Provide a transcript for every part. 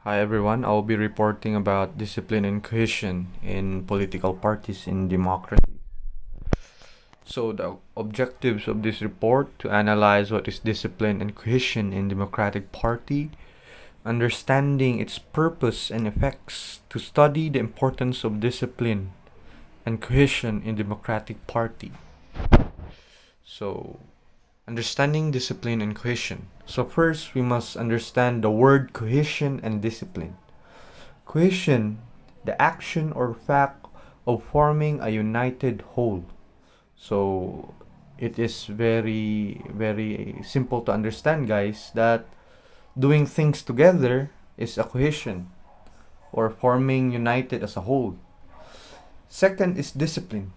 Hi everyone, I'll be reporting about discipline and cohesion in political parties in democracy. So the objectives of this report to analyze what is discipline and cohesion in democratic party, understanding its purpose and effects, to study the importance of discipline and cohesion in democratic party. So understanding discipline and cohesion. So first we must understand the word cohesion and discipline. Cohesion, the action or fact of forming a united whole. So it is very simple to understand, guys, that doing things together is a cohesion or forming united as a whole. Second is discipline,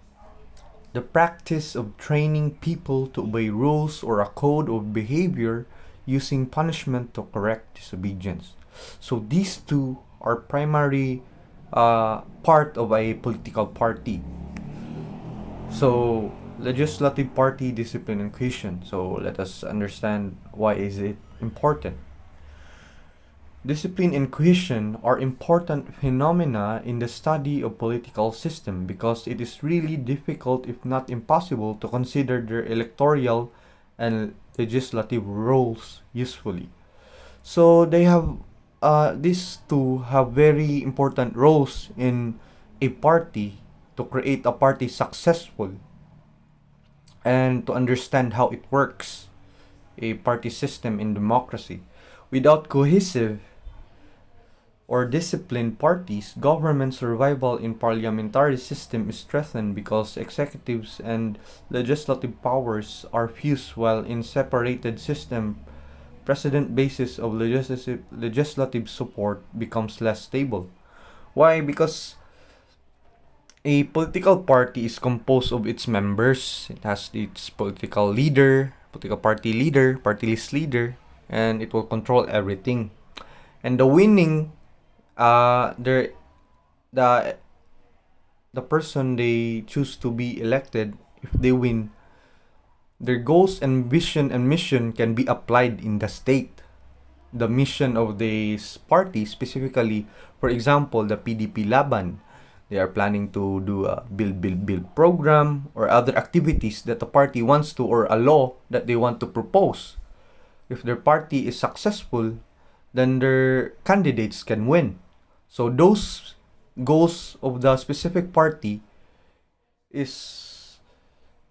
the practice of training people to obey rules or a code of behavior using punishment to correct disobedience. So these two are primary part of a political party. So legislative party discipline and cohesion. So let us understand why is it important. Discipline and cohesion are important phenomena in the study of political system because it is really difficult, if not impossible, to consider their electoral and legislative roles usefully. So they have these two have very important roles in a party to create a party successful and to understand how it works, a party system in democracy. Without cohesive or disciplined parties, government survival in parliamentary system is threatened because executives and legislative powers are fused, while in separated system precedent basis of legislative support becomes less stable. Why? Because a political party is composed of its members. It has its political leader, political party leader, party list leader, and it will control everything. And the winning, the the person they choose to be elected, if they win, their goals and vision and mission can be applied in the state. The mission of this party, specifically, for example, the PDP Laban, they are planning to do a build program or other activities that the party wants to, or a law that they want to propose. If their party is successful, then their candidates can win. So those goals of the specific party is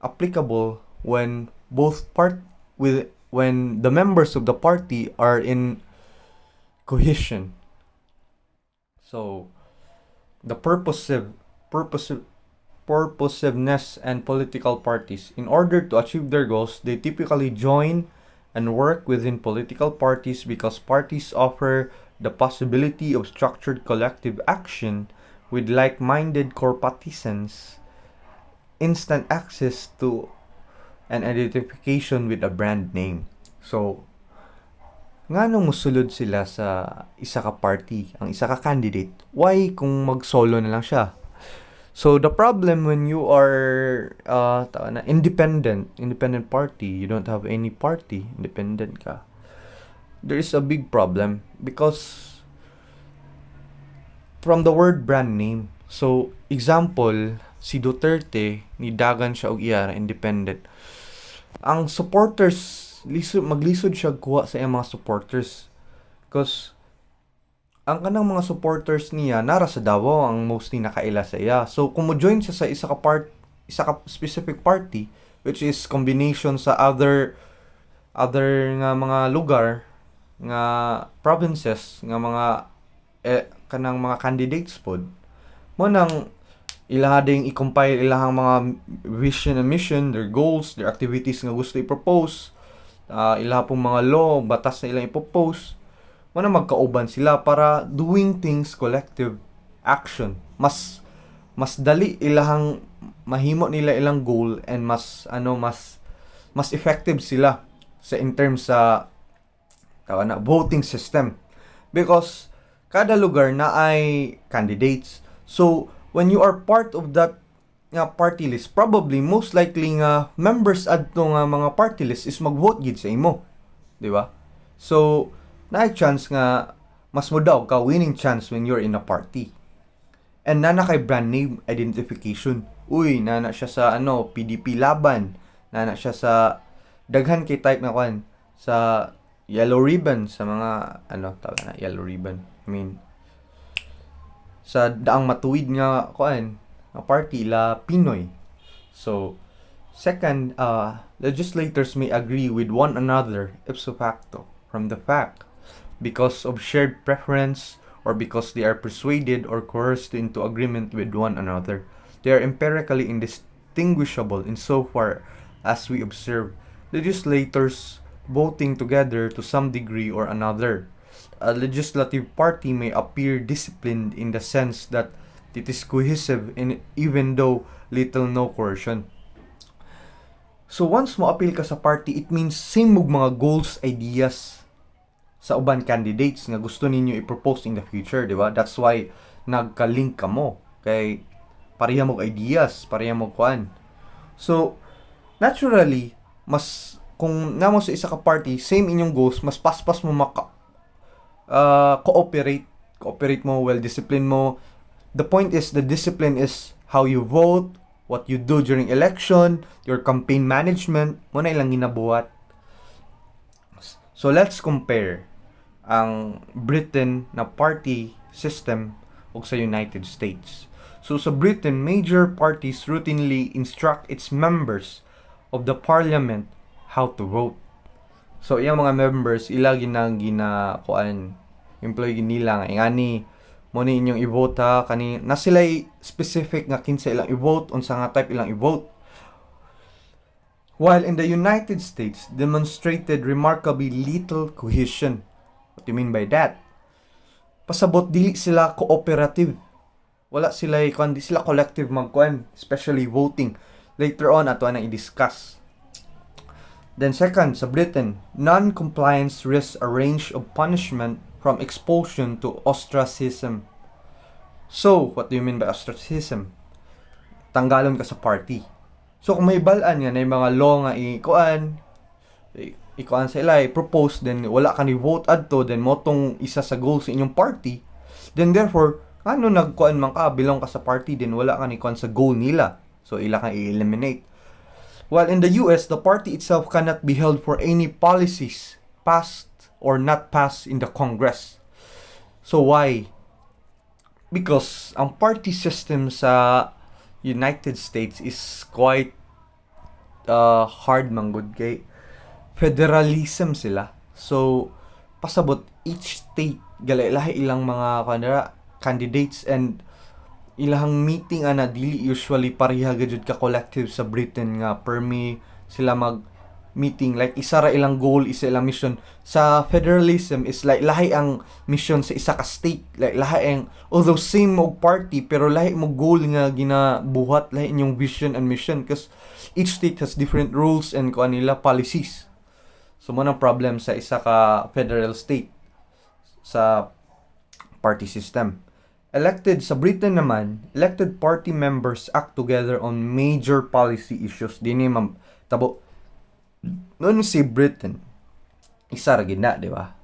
applicable when when the members of the party are in cohesion. So the purposiveness and political parties, in order to achieve their goals, they typically join and work within political parties because parties offer the possibility of structured collective action with like-minded core partisans, instant access to an identification with a brand name. So, ngano musulod sila sa isa ka party, ang isa ka candidate? Why kung mag-solo na lang siya? So the problem when you are independent party, you don't have any party, independent ka. There is a big problem because from the word brand name. So example, si Duterte ni dagan siya og iya independent. Ang supporters maglisod siya kuha sa iyang mga supporters because ang kanang mga supporters niya nara sa Davao ang mostly nakaila sa iya. So kung mo join siya sa isa ka specific party, which is combination sa other nga mga lugar nga provinces nga mga kanang mga candidates pod, mo nang ilaha ding i-compile ilahang mga vision and mission, their goals, their activities nga gusto i-propose, ilaha pong mga law, batas na ilang i-propose, mo na magkauban sila para doing things collective action. Mas dali ilahang mahimo nila ilang goal and mas effective sila sa in terms sa voting system because kada lugar na ay candidates. So when you are part of that nga party list, probably most likely nga members adto nga mga party list is mag-vote gid sa imo, di ba? So naay chance nga mas mo daw ka winning chance when you're in a party. And nana kay brand name identification. Uy, nana siya sa PDP laban. Nana siya sa daghan kay type na kwan sa yellow ribbon sa mga tawag na yellow ribbon. I mean sa daang matuwid nga kwan nga party la Pinoy. So second, legislators may agree with one another ipso facto from the fact because of shared preference or because they are persuaded or coerced into agreement with one another. They are empirically indistinguishable insofar as we observe legislators voting together to some degree or another. A legislative party may appear disciplined in the sense that it is cohesive even though little no coercion. So once mo appeal ka sa party, it means same mong mga goals, ideas sa uban candidates nga gusto ninyo i-propose in the future, di ba? That's why nagka-link ka mo kay pareha mo ideas, pareha mo kuan. So naturally, mas kung namo sa isa ka party, same inyong goals, mas paspas mo cooperate mo, well discipline mo. The point is the discipline is how you vote, what you do during election, your campaign management, mo na ilang ginabuhat. So let's compare ang Britain na party system ug sa United States. So sa Britain, major parties routinely instruct its members of the parliament how to vote. So iyang mga members ila kuan employee nila nga ingani mo ni inyong i-vote ha kani na sila specific nga kinsa ilang i-vote unsa nga type ilang i-vote. While in the United States demonstrated remarkably little cohesion. What do you mean by that? Pasabot dili sila cooperative. Wala sila di sila collective magkuan, especially voting. Later on ato na i-discuss. Then second, sa Britain, non-compliance risks a range of punishment from expulsion to ostracism. So, what do you mean by ostracism? Tanggalon ka sa party. So, kung may balaan nga na yung mga law nga ikuan sa ila, propose, then wala ka ni vote adto, then motong isa sa goals sa inyong party, then therefore, nagkuan man ka, belong ka sa party, then wala ka ni kuan sa goal nila. So, ila ka i-eliminate. While in the US, the party itself cannot be held for any policies passed or not passed in the Congress. So why? Because ang party system sa United States is quite hard manggod kay federalism sila. So pasabot each state lahi ilang mga candidates and ilahang meeting ana dili usually pareha gajud ka collective sa Britain nga permi sila mag meeting like isa ra ilang goal, isa ilang mission. Sa federalism is like lahi ang mission sa isa ka state, like lahi ang although same mo party pero lahi mo goal nga ginabuhat, lahi inyong vision and mission because each state has different rules and kuan nila policies. So mo na problem sa isa ka federal state sa party system. Elected sa Britain naman, elected party members act together on major policy issues. Dini tabo. When we say Britain, isa ra gid na, di ba?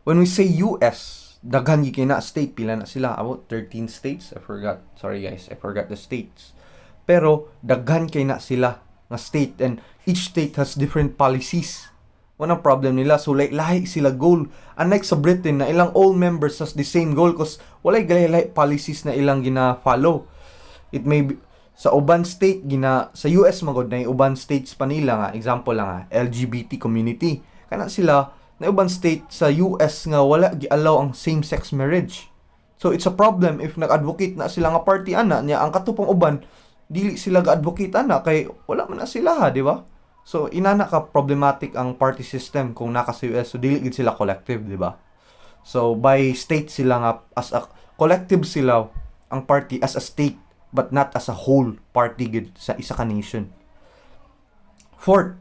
When we say US, daghan gyud na state, pila na sila, about 13 states. I forgot. Sorry guys, I forgot the states. Pero daghan kay na sila nga state and each state has different policies. One problem nila, so like lahi sila goal. Unlike sa Britain na ilang all members has the same goal cause walay lahi policies na ilang gina-follow. It may be, sa uban state sa US magod na uban states pa nila nga example lang nga LGBT community. Kana sila na uban state sa US nga wala gi-allow ang same-sex marriage. So it's a problem if nag-advocate na sila nga party ana niya ang katupang uban dili sila ga-advocate ana kay wala man na sila ha, di ba? So, inana ka problematic ang party system kung naka sa US. So, dili gid sila collective, di ba? So, by state sila nga, as a collective sila, ang party as a state, but not as a whole party gid sa isa ka nation. Fourth,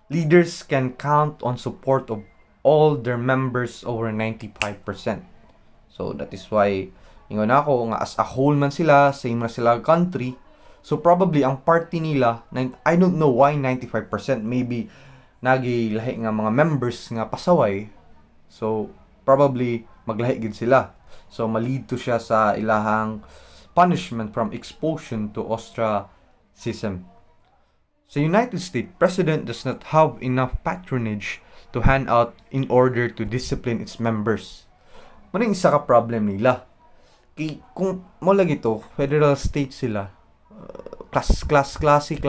leaders can count on support of all their members over 95%. So, that is why, ingon ako, nga as a whole man sila, same na sila country, so probably ang party nila, I don't know why 95%, maybe lahi nga mga members nga pasaway. So probably maglahi gid sila. So malid to siya sa ilahang punishment from expulsion to ostracism. Sa United States, President does not have enough patronage to hand out in order to discipline its members. Maning isa ka problem nila. Kung mo lagi to, federal state sila, klase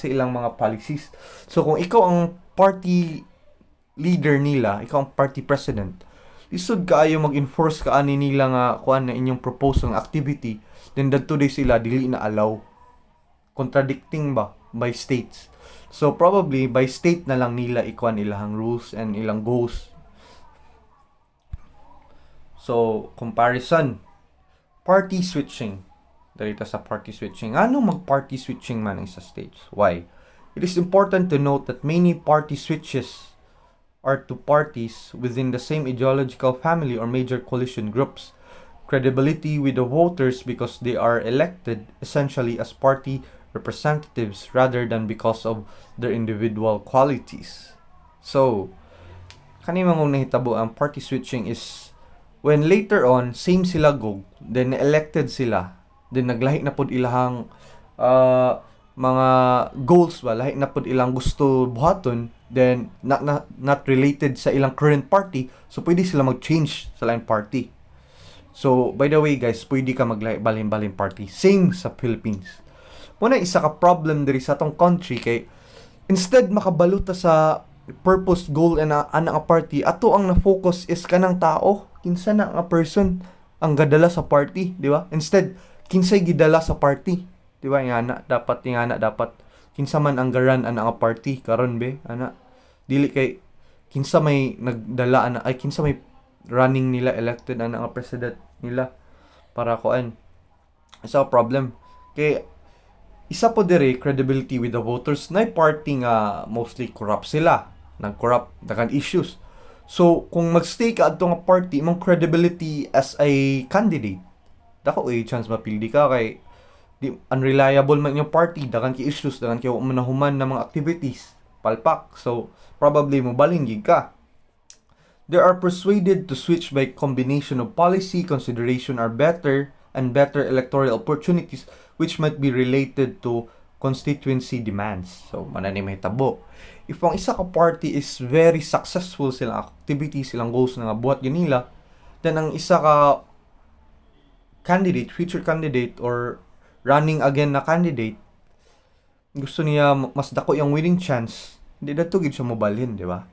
ilang mga policies. So kung ikaw ang party leader nila, ikaw ang party president, lisod kaayo mag-enforce ka ani nila nga kuan na inyong propose ng activity, then that today sila dili na allow, contradicting ba by states. So probably by state na lang nila ikuan ilang rules and ilang goals. So comparison, party switching. Dito sa party switching. Ano mag-party switching man sa states? Why? It is important to note that many party switches are to parties within the same ideological family or major coalition groups. Credibility with the voters because they are elected essentially as party representatives rather than because of their individual qualities. So, kanina mong nahitabo ang party switching is when later on, same sila go, then elected sila, then naglahi na pod ilahang mga goals ba, lahi na pod ilang gusto buhaton, then not related sa ilang current party, so pwede sila mag-change sa lain party. So, by the way guys, pwede ka maglahi balin-balin party. Same sa Philippines. Muna isa ka problem diri sa atong country kay instead makabaluta sa purpose, goal and nga party, ato ang na-focus is kanang tao, kinsa na nga person ang gadala sa party, di ba? Instead, kinsay gidala sa party, di ba? Nga dapat kinsa man ang garan ana nga party karon be ana dili kay kinsa may nagdala ana ay kinsa may running nila elected ana nga president nila para kuan isa problem kay isa po dire credibility with the voters na party nga mostly corrupt sila, nag-corrupt dagan issues. So kung magstay ka adto nga party imong credibility as a candidate dako chance mapildi ka kay di unreliable man yung party, dagan ki issues, dagan ki manahuman na mga activities palpak, so probably mo balinggig ka. They are persuaded to switch by combination of policy consideration are better and better electoral opportunities which might be related to constituency demands. So manani may tabo, if ang isa ka party is very successful silang activities, silang goals na nga buhat ganila, then ang isa ka candidate, future candidate or running again na candidate, gusto niya mas dako yung winning chance, hindi dato gid siya mobalhin, di ba?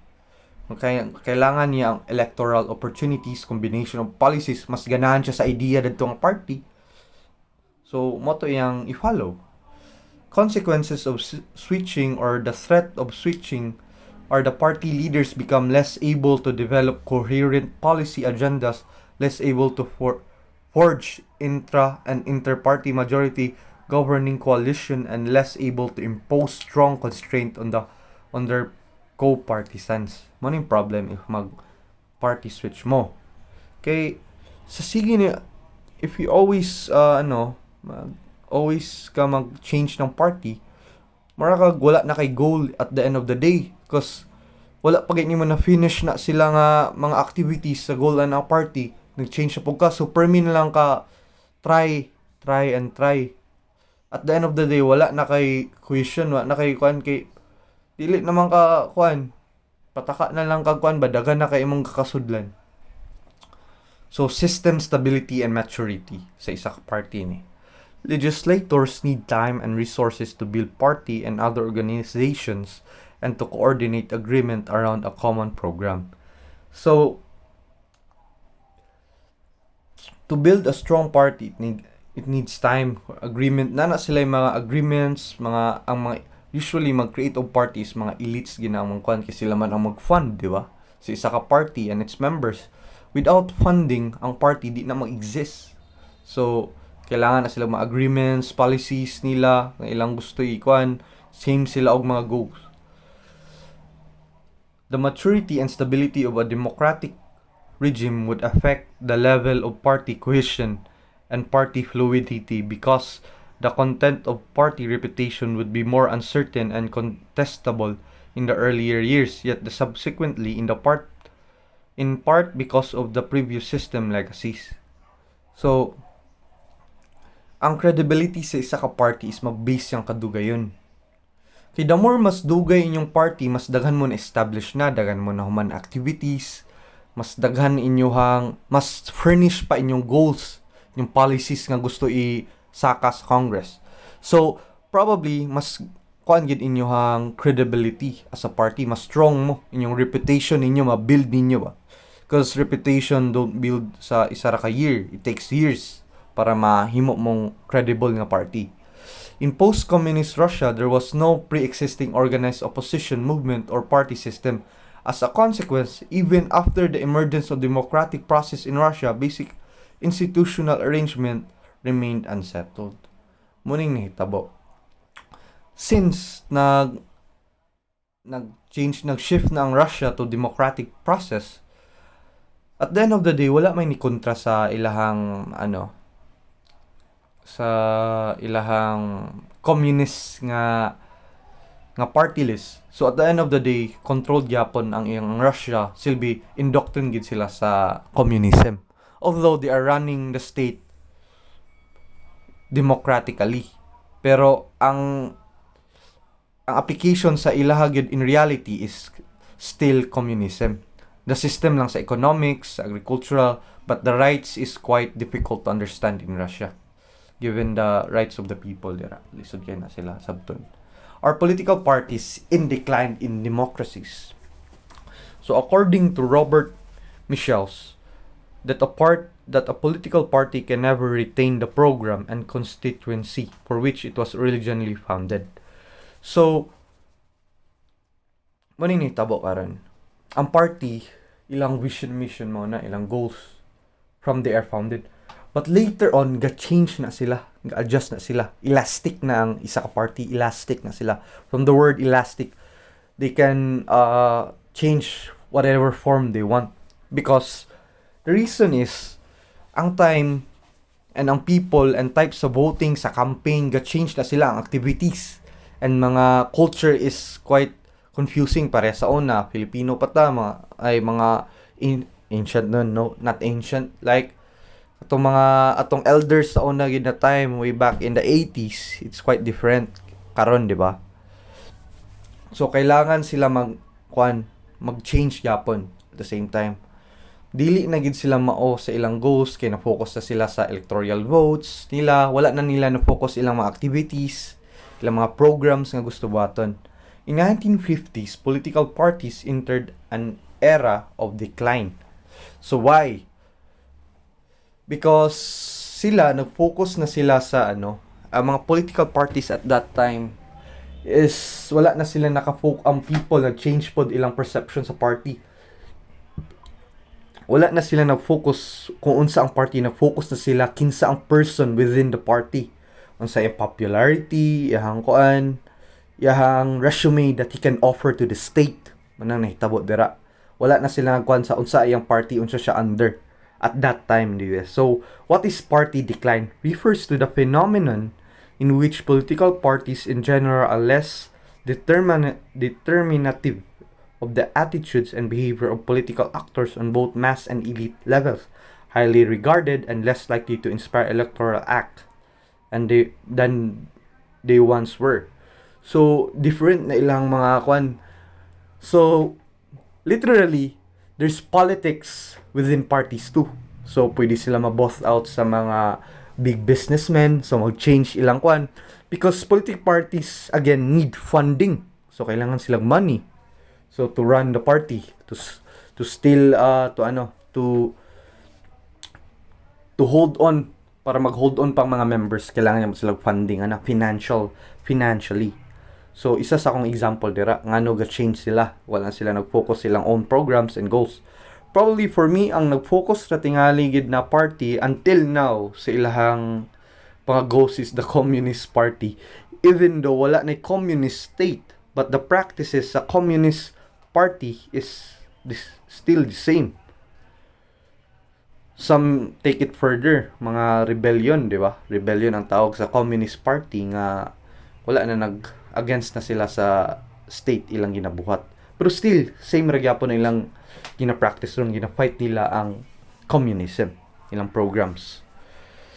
Kailangan niya ang electoral opportunities, combination of policies, mas ganahan siya sa idea dadto nga party. So mo to yang i-follow. Consequences of switching or the threat of switching are the party leaders become less able to develop coherent policy agendas, less able to forge intra and inter-party majority governing coalition, and less able to impose strong constraint on their co-partisans. Mo yung problem if mag party switch mo. Kay sa sige ni if you always always ka mag-change ng party, marakag wala na kay goal at the end of the day because wala pa gani mo na finish na sila nga mga activities sa goal na party, nag-change na po ka, so per min lang ka try at the end of the day wala na kay cohesion, wala na kay kuan, kay dili naman ka kuan, pataka na lang ka kuan ba, dagan na kay imong kakasudlan. So system stability and maturity sa isa ka party ni. Legislators need time and resources to build party and other organizations and to coordinate agreement around a common program. So to build a strong party, it needs time, agreement. Na sila yung mga agreements, usually mag-create of parties, mga elites ginamang kwan, kasi sila man ang mag-fund, di ba? Sa isa ka party and its members. Without funding, ang party di na mag-exist. So, kailangan na sila mga agreements, policies nila, ng ilang gusto ikwan, same sila og mga goals. The maturity and stability of a democratic regime would affect the level of party cohesion and party fluidity because the content of party reputation would be more uncertain and contestable in the earlier years, yet subsequently in the in part because of the previous system legacies. So, ang credibility sa isa ka party is mag-base yung kadugayon. Kaya the more mas dugay inyong party, mas daghan mo na establish na, daghan mo na human activities, mas daghan inyohang, mas furnish pa inyong goals, yung policies nga gusto i-saka sa Congress. So, probably, mas kuan gid inyohang credibility as a party, mas strong mo, inyong reputation ninyo, ma-build ninyo ba? Because reputation don't build sa isa ra ka year. It takes years para mahimo mong credible nga party. In post-communist Russia, there was no pre-existing organized opposition movement or party system. As a consequence, even after the emergence of democratic process in Russia, basic institutional arrangement remained unsettled. Muning nahitabo. Since nag-shift na ang Russia to democratic process, at the end of the day, wala may ni kontra sa ilahang communist nga party list. So at the end of the day, controlled gyapon ang iyang Russia, silbi indoctrined gid sila sa communism. Although they are running the state democratically. Pero ang application sa ilaha gyud in reality is still communism. The system lang sa economics, agricultural, but the rights is quite difficult to understand in Russia. Given the rights of the people, lisod kaya na sila sabton. Are political parties in decline in democracies? So according to Robert Michels, that a political party can never retain the program and constituency for which it was originally founded. So, maning tabo karon. Ang party, ilang vision mission mo na, ilang goals from they are founded. But later on, ga-change na sila, ga-adjust na sila. Elastic na ang isa ka party, elastic na sila. From the word elastic, they can change whatever form they want. Because the reason is, ang time and ang people and types of voting sa campaign, ga-change na sila ang activities. And mga culture is quite confusing pare sa una. Filipino pa ta, mga ancient no, not ancient, like atong elders sa una gid na time way back in the 80s, it's quite different karon, di ba? So kailangan sila mag-change yapon at the same time. Dili na gid sila mao sa ilang goals, kay na-focus na sila sa electoral votes nila, wala na nila na-focus ilang mga activities, ilang mga programs nga gusto baton. In 1950s, political parties entered an era of decline. So why? Because sila nag-focus na sila sa ang mga political parties at that time is wala na sila naka-focus, ang people nag-change pod ilang perception sa party. Wala na sila nag-focus kung unsa ang party, nag-focus na sila kinsa ang person within the party. Unsa yung popularity, yahang resume that he can offer to the state. Manang nahitabo dira. Wala na sila nagkuan sa unsa iyang party, unsa siya under at that time in the US. So, what is party decline? Refers to the phenomenon in which political parties in general are less determinative of the attitudes and behavior of political actors on both mass and elite levels, highly regarded and less likely to inspire electoral act than they once were. So, different na ilang mga kwan. So, literally, there's politics within parties too. So, pwede sila ma-both out sa mga big businessmen. So, mag-change ilang kwan. Because political parties, again, need funding. So, kailangan silang money. So, to run the party. To still, to hold on. Para mag-hold on pang mga members, kailangan niya silang funding, financially. So, isa sa akong example dira, ngano ga-change sila. Wala sila nag-focus silang own programs and goals. Probably for me, ang nag-focus na tingali gid na party until now sa ilahang mga goals is the Communist Party. Even though wala na communist state, but the practices sa Communist Party is still the same. Some take it further, mga rebellion, di ba? Rebellion ang tawag sa Communist Party nga wala na against na sila sa state ilang ginabuhat. Pero still, same ra gyapon na ilang gina-practice ron, gina-fight nila ang communism, ilang programs.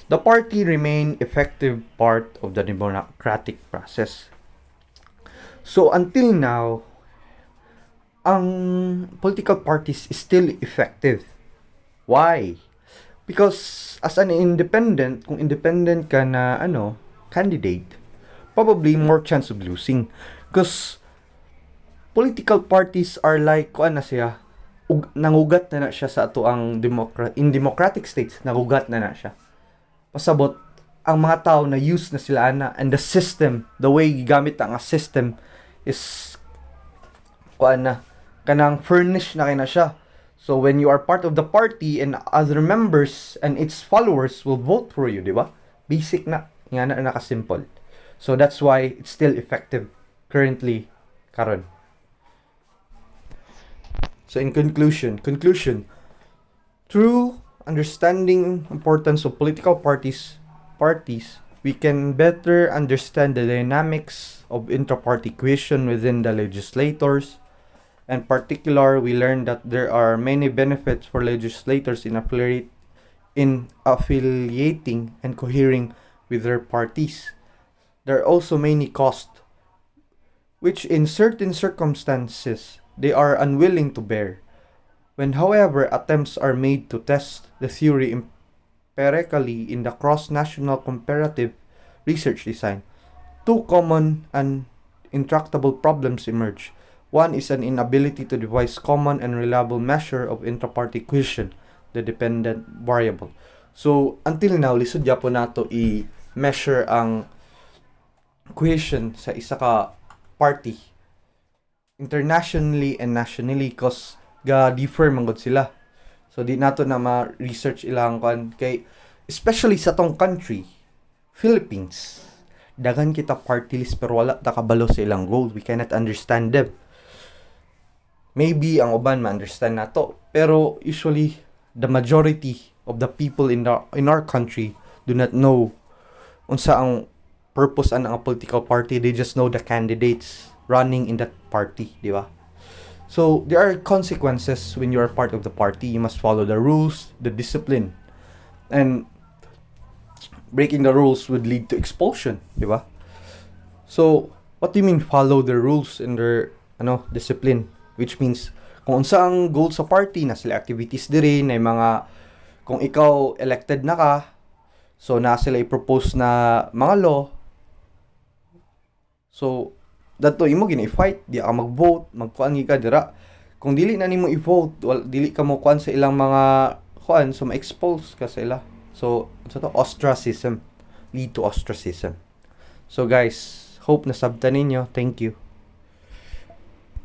The party remain effective part of the democratic process. So until now, ang political parties is still effective. Why? Because as an independent, kung independent ka na candidate, probably more chance of losing. Because political parties are like na siya, nangugat na siya sa ato ang in democratic states, nangugat na siya. Pasabot ang mga tao na use na sila and the system, the way gigamit ang system is kanang furnish na kina siya. So when you are part of the party and other members and its followers will vote for you, di ba? Basic na, nga na naka-simple. So that's why it's still effective currently karon. So in conclusion, through understanding importance of political parties, we can better understand the dynamics of intra-party cohesion within the legislators. In particular, we learned that there are many benefits for legislators in affiliating and cohering with their parties. There are also many costs, which in certain circumstances they are unwilling to bear. When, however, attempts are made to test the theory empirically in the cross-national comparative research design, two common and intractable problems emerge. One is an inability to devise common and reliable measure of intra-party cohesion, the dependent variable. So, until now, lisod po nato i-measure ang cohesion sa isa ka party internationally and nationally cause ga-differ man gud sila. So, di nato na ma-research ilang kay especially sa tong country, Philippines. Dagan kita party list pero wala ta kabalo sa ilang goal. We cannot understand them. Maybe ang uban ma-understand nato, pero usually the majority of the people in our country do not know unsa ang purpose ang political party. They just know the candidates running in that party, di ba? So there are consequences when you are part of the party. You must follow the rules, the discipline, and breaking the rules would lead to expulsion, di ba? So what do you mean follow the rules and their discipline? Which means, kung unsa ang goal sa party, na sila activities diri, na mga, kung ikaw elected na ka, so na sila i-propose na mga law, so, dato imo gina-fight, di ka mag-vote, magkuan ka dira. Kung dili na nimo i-vote, dili ka mo kuan sa ilang mga kuan, so ma-expose ka sa ila. So, to ostracism, lead to ostracism. So guys, hope na sabtan ninyo. Thank you.